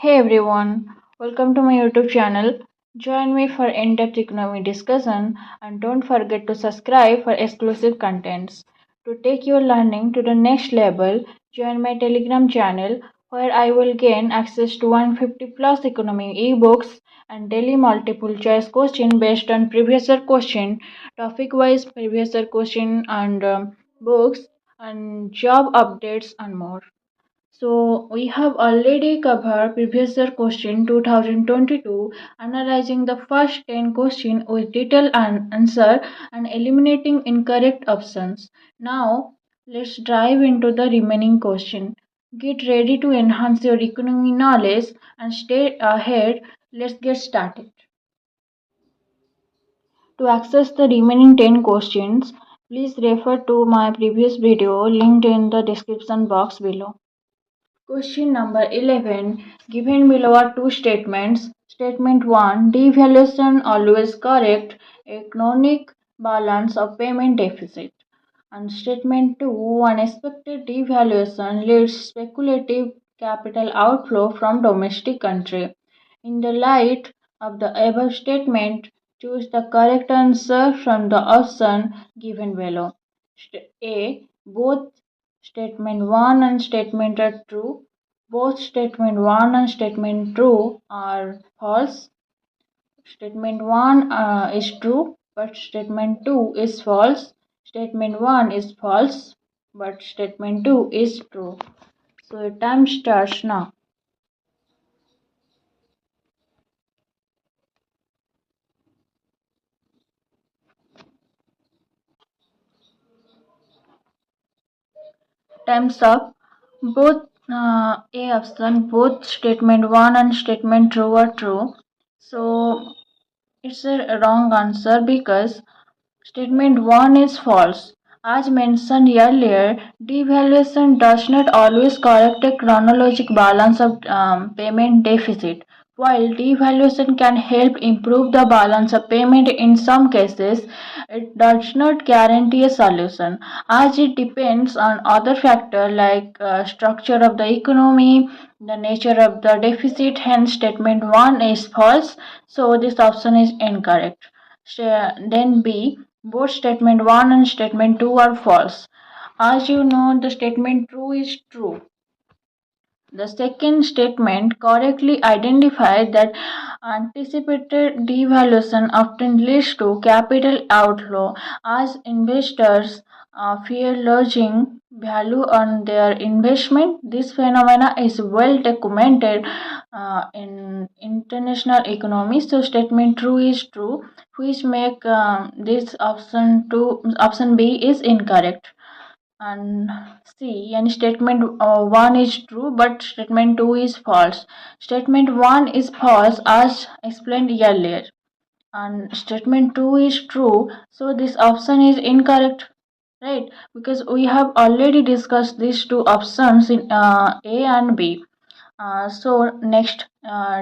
Hey everyone, welcome to my YouTube channel. Join me for in-depth economy discussion and don't forget to subscribe for exclusive contents. To take your learning to the next level, join my Telegram channel where I will gain access to 150 plus economy ebooks and daily multiple choice question based on previous year question, topic wise previous year question and books and job updates and more. So we have already covered previous year question 2022, analyzing the first 10 questions with detailed answer and eliminating incorrect options. Now let's dive into the remaining question. Get ready to enhance your economy knowledge and stay ahead. Let's get started. To access the remaining 10 questions, please refer to my previous video linked in the description box below. Question number 11. Given below are two statements. Statement 1. Devaluation always correct economic balance of payment deficit. And statement 2. Unexpected devaluation leads speculative capital outflow from domestic country. In the light of the above statement, choose the correct answer from the option given below. A. Both statement 1 and statement are true. Both statement 1 and statement 2 are false. Statement 1 is true, but statement 2 is false. Statement 1 is false, but statement 2 is true. So your time starts now. Time's up. Both A option, both statement 1 and statement 2 are true. So it's a wrong answer because statement 1 is false. As mentioned earlier, devaluation does not always correct a chronological balance of payment deficit. While devaluation can help improve the balance of payment in some cases, it does not guarantee a solution, as it depends on other factors like structure of the economy, the nature of the deficit. Hence, statement 1 is false, so this option is incorrect. Then B. Both statement 1 and statement 2 are false. As you know, the statement 2 is true. The second statement correctly identified that anticipated devaluation often leads to capital outflow as investors fear losing value on their investment. This phenomena is well documented in international economy. So statement true is true, which make this option B is incorrect. And C, and statement 1 is true but statement 2 is false. Statement 1 is false as explained earlier, and statement 2 is true, so this option is incorrect, right? Because we have already discussed these two options in A and B. So next,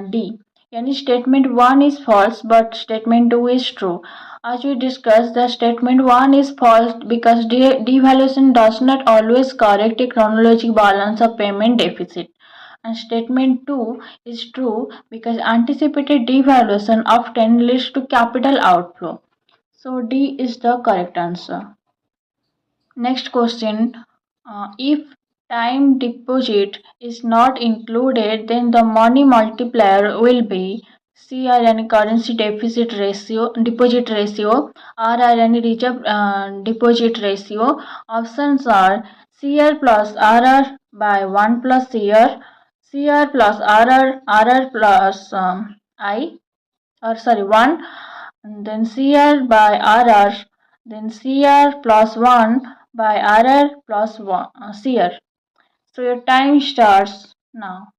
D. Any statement 1 is false but statement 2 is true. As we discussed, the statement 1 is false because devaluation does not always correct a chronological balance of payment deficit. And statement 2 is true because anticipated devaluation often leads to capital outflow. So D is the correct answer. Next question. If time deposit is not included, then the money multiplier will be CR and currency deposit ratio, RR and reserve deposit ratio. Options are CR plus RR by 1 plus CR plus RR plus I, or sorry 1, and then CR by RR, then CR plus 1 by RR plus 1 CR. So your time starts now.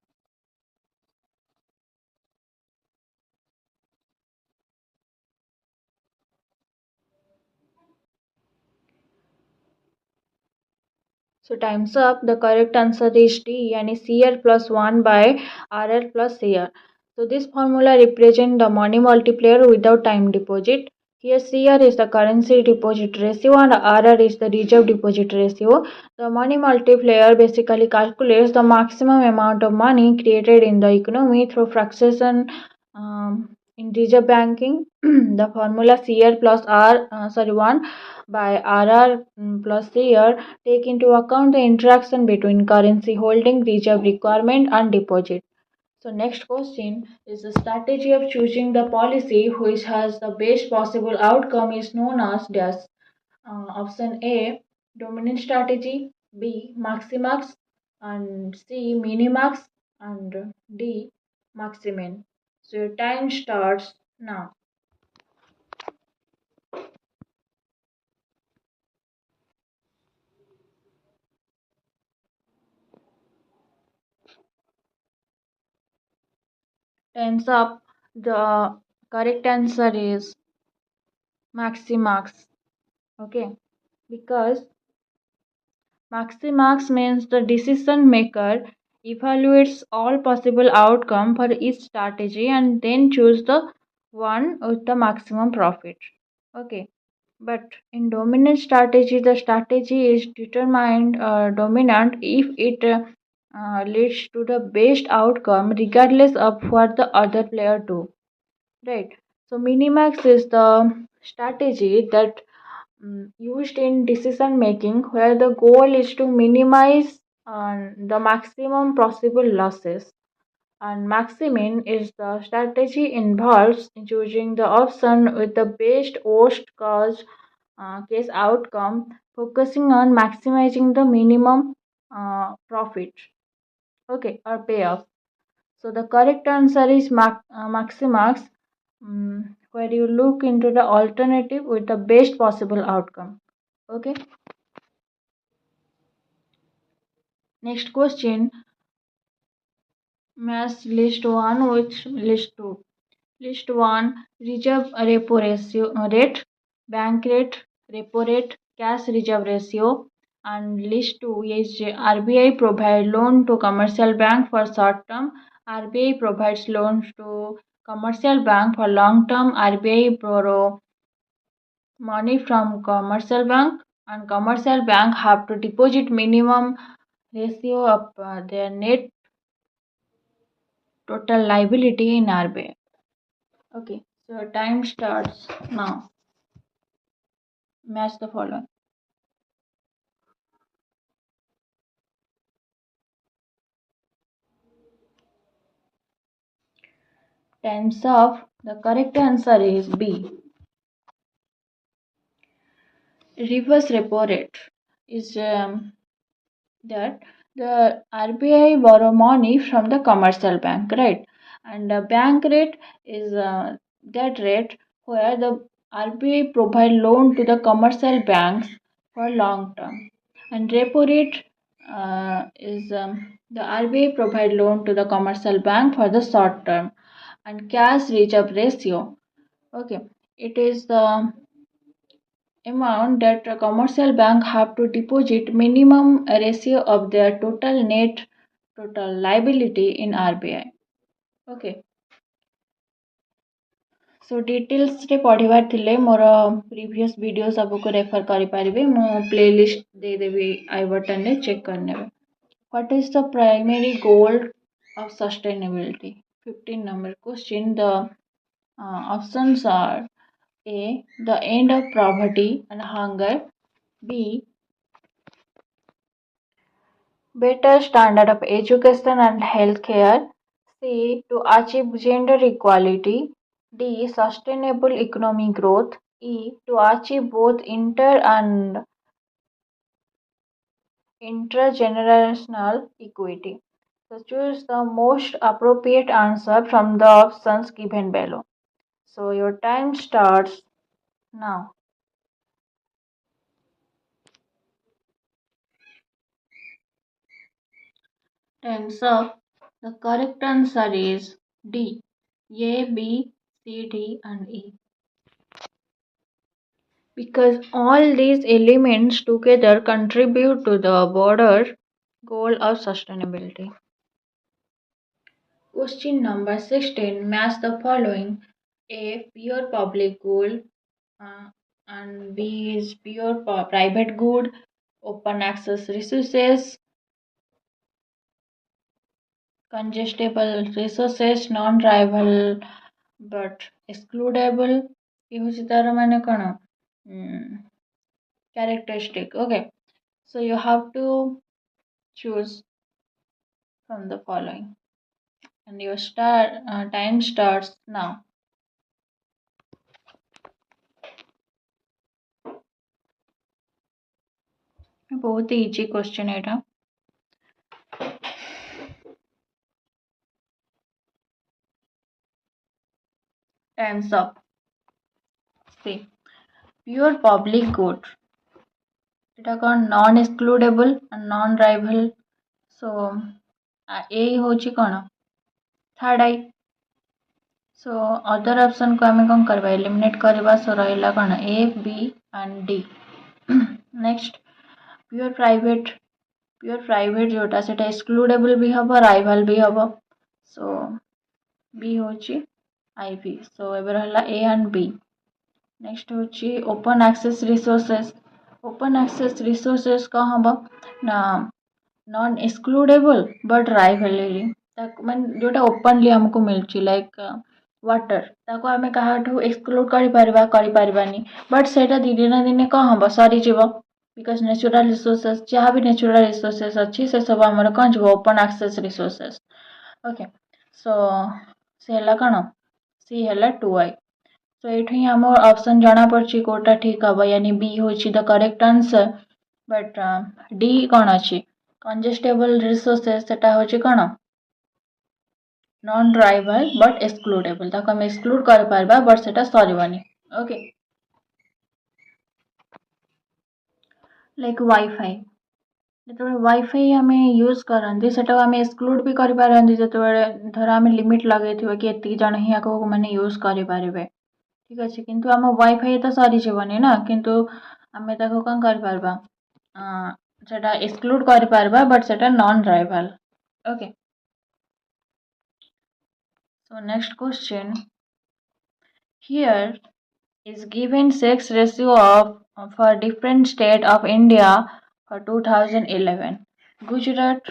So time's up. The correct answer is D, and CR plus 1 by RR plus CR. So this formula represents the money multiplier without time deposit. Here CR is the currency deposit ratio and RR is the reserve deposit ratio. The money multiplier basically calculates the maximum amount of money created in the economy through fluctuation in reserve banking. The formula CR plus 1 by RR plus CR take into account the interaction between currency holding, reserve requirement and deposit. So next question is the strategy of choosing the policy which has the best possible outcome is known as dash. Option A dominant strategy, B maximax, and C minimax, and D maximin. So your time starts now. Time's up. The correct answer is maximax. Okay, because Maximax means the decision maker evaluates all possible outcomes for each strategy and then choose the one with the maximum profit. Okay, but in dominant strategy, the strategy is determined dominant if it leads to the best outcome regardless of what the other player do. Right. So minimax is the strategy that used in decision making where the goal is to minimize the maximum possible losses, and maximin is the strategy involves choosing the option with the best worst case outcome, focusing on maximizing the minimum profit, okay, or payoff. So the correct answer is maximax, where you look into the alternative with the best possible outcome. Okay. Next question, match list 1 with list 2. List 1 reserve repo ratio rate, bank rate, repo rate, cash reserve ratio, and list 2 is RBI provide loan to commercial bank for short term, RBI provides loans to commercial bank for long term, RBI borrow money from commercial bank, and commercial bank have to deposit minimum ratio of their net total liability in RBI. Okay, so time starts now. Match the following. Time's up. The correct answer is B. Reverse repo rate is that the RBI borrow money from the commercial bank, right? And the bank rate is that rate where the RBI provide loan to the commercial banks for long term. And repo rate is the RBI provide loan to the commercial bank for the short term. And cash reserve ratio, okay, it is the amount that a commercial bank have to deposit minimum ratio of their total net total liability in RBI. Okay, so details ରେ ପଢ଼ିବାର ଥିଲେ ମୋର previous video ସବୁକୁ refer କରିପାରିବେ, ମୁଁ playlist ଦେଇଦେବି I button ରେ check କରିନେବେ. What is the primary goal of sustainability? 15 number question. The options are A. The end of poverty and hunger. B. Better standard of education and healthcare. C. To achieve gender equality. D. Sustainable economic growth. E. To achieve both inter and intergenerational equity. So choose the most appropriate answer from the options given below. So your time starts now. Time's up. The correct answer is D. A, B, C, D, and E. Because all these elements together contribute to the broader goal of sustainability. Question number 16. Match the following. A. Pure public goal. uh, and B is pure private good, open access resources, congestible resources, non-rival but excludable. ये होची तार माने कण characteristic. Okay, so you have to choose from the following, and your time starts now. बहुत ही easy question है. Time's up. See, pure public good. It कौन non excludable and non rival. So A होची कौन third I. So other option को आमे कौन करबा eliminate करबा. So रहिला कौन A, B and D. Next, pure private. Pure private जोटा सेटा excludable भी हबो rival भी हबो. So B होची IV. So एबे रहला A and B. Next होची open access resources. Open access resources का हबो ना non excludable but rivalry. ମାନେ जोटा openly हमको मिलची like water ताको आमे काहाठू exclude करि परिबानी but सेटा दिने ना दिने का हबो सरी जीवो because natural resources जहाँ भी natural resources अच्छी से सब हमर कौन जीवो open access resources. Okay, so से हला कण C हला 2I. So एठू ही हमर ऑप्शन जाना पड़ची कोटा ठीक हबो यानी B होची the correct answer but D कौन अछि congestible resources सेटा होची कण non rival but excludable ताको हम exclude कर पारबा but सेटा सरीबनी. Okay, like Wi-Fi. ଯେତେବେଳେ ୱାଇଫାଇ ଆମେ ୟୁଜ୍ କରନ୍ତି ସେଟାକୁ ଆମେ ଏକ୍ସକ୍ଲୁଡ୍ ବି କରିପାରନ୍ତି ଯେତେବେଳେ ଧର ଆମେ ଲିମିଟ୍ ଲଗେଇଥିବା କି ଏତିକି ଜଣ ହିଁ ଆକୁ ମାନେ ୟୁଜ୍ କରିପାରିବେ ଠିକ୍ ଅଛି କିନ୍ତୁ ଆମ ୱାଇଫାଇ ତ ସରିଯିବନି ନା କିନ୍ତୁ ଆମେ ତାକୁ କ'ଣ କରିପାରିବା ସେଟା ଏକ୍ସକ୍ଲୁଡ୍ କରିପାରିବା ବଟ୍ ସେଟା non rival. Okay, so next question here is given sex ratio of for different state of India for 2011. Gujarat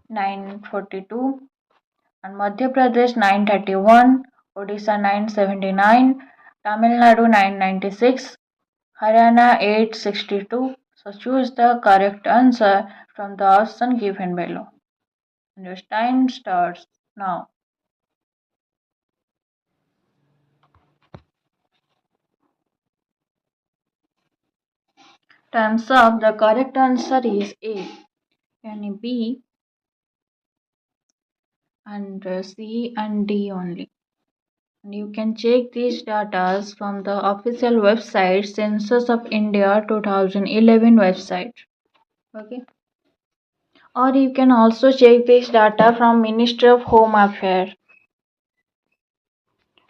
942 and Madhya Pradesh 931, Odisha 979, Tamil Nadu 996, Haryana 862. So choose the correct answer from the option given below. And your time starts now. Time's up. The correct answer is A. Yani B and C and D only. And you can check these data from the official website Census of India 2011 website. Okay. Or you can also check this data from Ministry of Home Affairs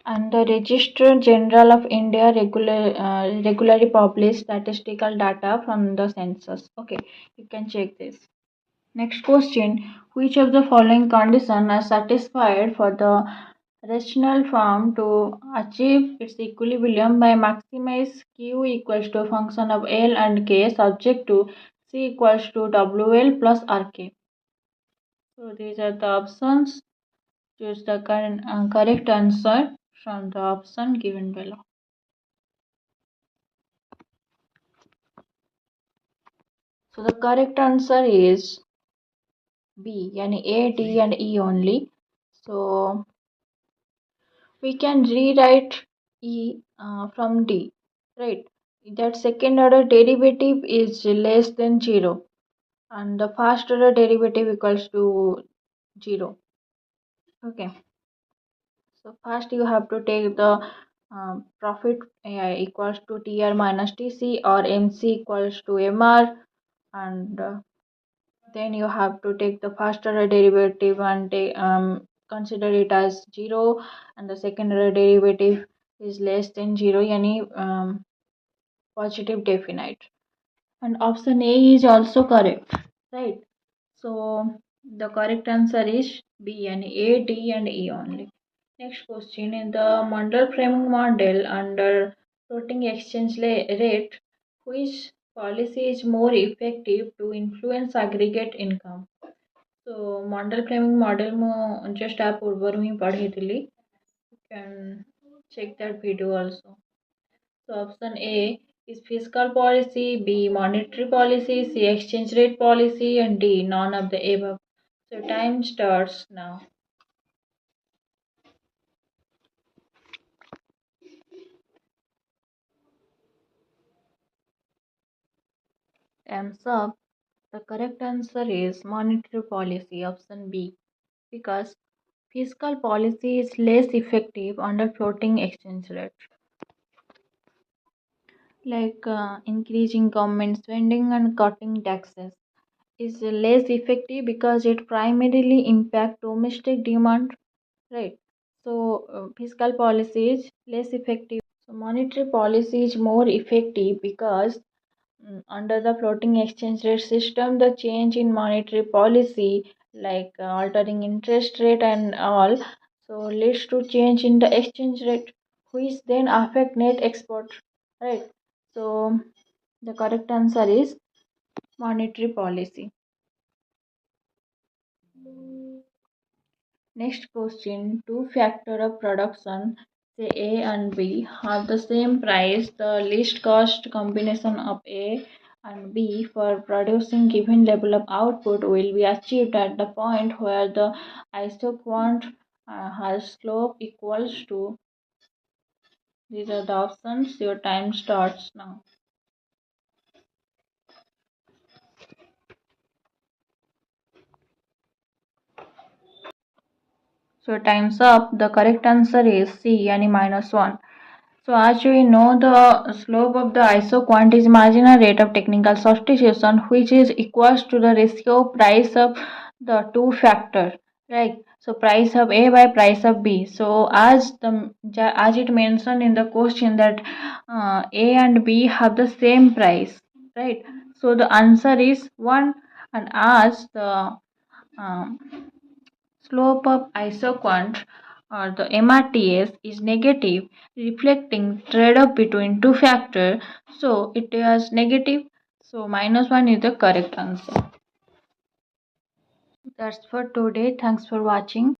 and the Register General of India regularly publish statistical data from the census. Okay, you can check this. Next question, which of the following conditions are satisfied for the rational form to achieve its equilibrium by maximize Q equals to a function of L and K subject to C equals to WL plus RK. So these are the options. Choose the correct answer from the option given below. So the correct answer is B, yani A, D and E only. So we can rewrite E from D, right? That second order derivative is less than 0 and the first order derivative equals to 0. Okay, so first you have to take the profit equals to TR minus TC or MC equals to MR and then you have to take the first order derivative and consider it as 0 and the second order derivative is less than 0 yani positive definite and option A is also correct, right? So the correct answer is B and A, D and E only. Next question, in the Mandal framing model under floating rate, which policy is more effective to influence aggregate income? So model framing model ମୁଁ just ଆ ପୂର୍ବରୁ ହିଁ ପଢ଼େଇଥିଲି. You can check that video also. So option A is fiscal policy, B monetary policy, C exchange rate policy, and D none of the above. So time starts now. Time's up. The correct answer is monetary policy, option B, because fiscal policy is less effective under floating exchange rate. Like increasing government spending and cutting taxes is less effective because it primarily impact domestic demand, right? So fiscal policy is less effective. So monetary policy is more effective because under the floating exchange rate system, the change in monetary policy, like altering interest rate and all, so leads to change in the exchange rate, which then affect net export, right? So the correct answer is monetary policy. Next question, two factor of production, say A and B, have the same price. The least cost combination of A and B for producing given level of output will be achieved at the point where the isoquant has slope equals to. These are the options. Your time starts now. So time's up. The correct answer is C, any minus 1. So as we know, the slope of the isoquant is marginal rate of technical substitution, which is equals to the ratio price of the two factor, right? So price of A by price of B. So as it mentioned in the question that A and B have the same price, right? So the answer is 1, and as the um, slope of isoquant or the MRTS is negative, reflecting trade-off between two factors. So it is negative. So minus 1 is the correct answer. That's for today. Thanks for watching.